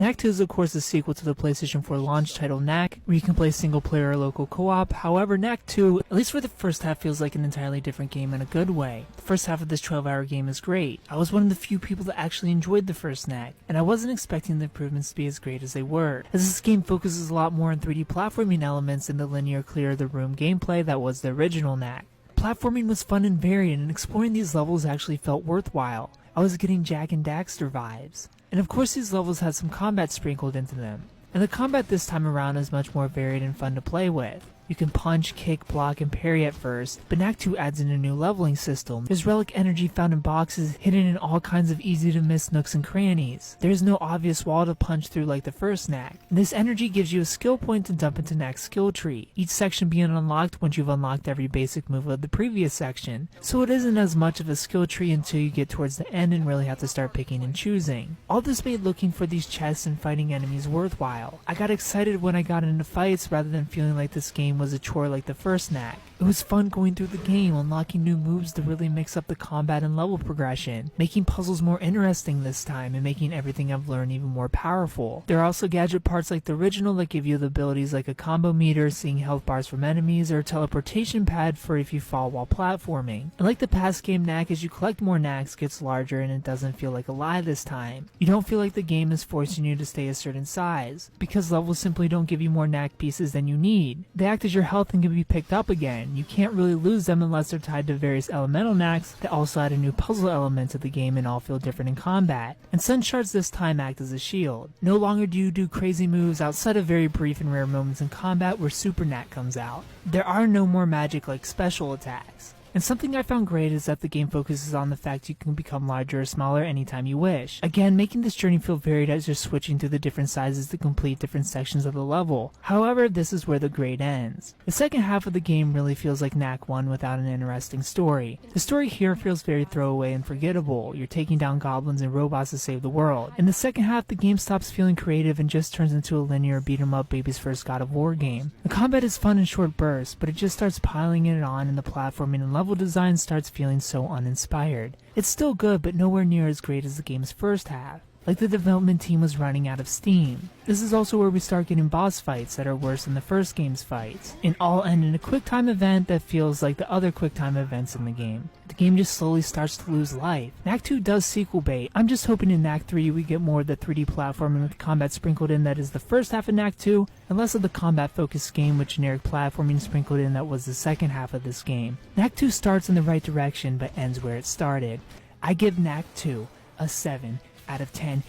Knack 2 is of course a sequel to the PlayStation 4 launch title Knack, where you can play single player or local co-op. However, Knack 2, at least for the first half, feels like an entirely different game in a good way. The first half of this 12-hour game is great. I was one of the few people that actually enjoyed the first Knack, and I wasn't expecting the improvements to be as great as they were, as this game focuses a lot more on 3D platforming elements than the linear clear of the room gameplay that was the original Knack. Platforming was fun and varied, and exploring these levels actually felt worthwhile. I was getting Jak and Daxter vibes. And of course these levels had some combat sprinkled into them. And the combat this time around is much more varied and fun to play with. You can punch, kick, block, and parry at first, but Knack 2 adds in a new leveling system. There's relic energy found in boxes hidden in all kinds of easy to miss nooks and crannies. There's no obvious wall to punch through like the first Knack. And this energy gives you a skill point to dump into Knack's skill tree, each section being unlocked once you've unlocked every basic move of the previous section. So it isn't as much of a skill tree until you get towards the end and really have to start picking and choosing. All this made looking for these chests and fighting enemies worthwhile. I got excited when I got into fights rather than feeling like this game was a chore like the first Knack. It was fun going through the game, unlocking new moves to really mix up the combat and level progression, making puzzles more interesting this time, and making everything I've learned even more powerful. There are also gadget parts like the original that give you the abilities like a combo meter, seeing health bars from enemies, or a teleportation pad for if you fall while platforming. And like the past game Knack, as you collect more Knacks, gets larger and it doesn't feel like a lie this time. You don't feel like the game is forcing you to stay a certain size, because levels simply don't give you more Knack pieces than you need. They act as your health and can be picked up again. You can't really lose them unless they're tied to various elemental Knacks that also add a new puzzle element to the game and all feel different in combat. And sun shards this time act as a shield. No longer do you do crazy moves outside of very brief and rare moments in combat where Super Knack comes out. There are no more magic like special attacks. And something I found great is that the game focuses on the fact you can become larger or smaller anytime you wish. Again, making this journey feel varied as you're switching through the different sizes to complete different sections of the level. However, this is where the grade ends. The second half of the game really feels like Knack 1 without an interesting story. The story here feels very throwaway and forgettable. You're taking down goblins and robots to save the world. In the second half, the game stops feeling creative and just turns into a linear beat-em-up baby's first God of War game. The combat is fun in short bursts, but it just starts piling it on, and the platforming and level design starts feeling so uninspired. It's still good, but nowhere near as great as the game's first half. Like the development team was running out of steam. This is also where we start getting boss fights that are worse than the first game's fights, and all end in a quick time event that feels like the other quick time events in the game. The game just slowly starts to lose life. Knack 2 does sequel bait. I'm just hoping in Knack 3 we get more of the 3D platforming with combat sprinkled in that is the first half of Knack 2, and less of the combat focused game with generic platforming sprinkled in that was the second half of this game. Knack 2 starts in the right direction but ends where it started. I give Knack 2 a 7 out of 10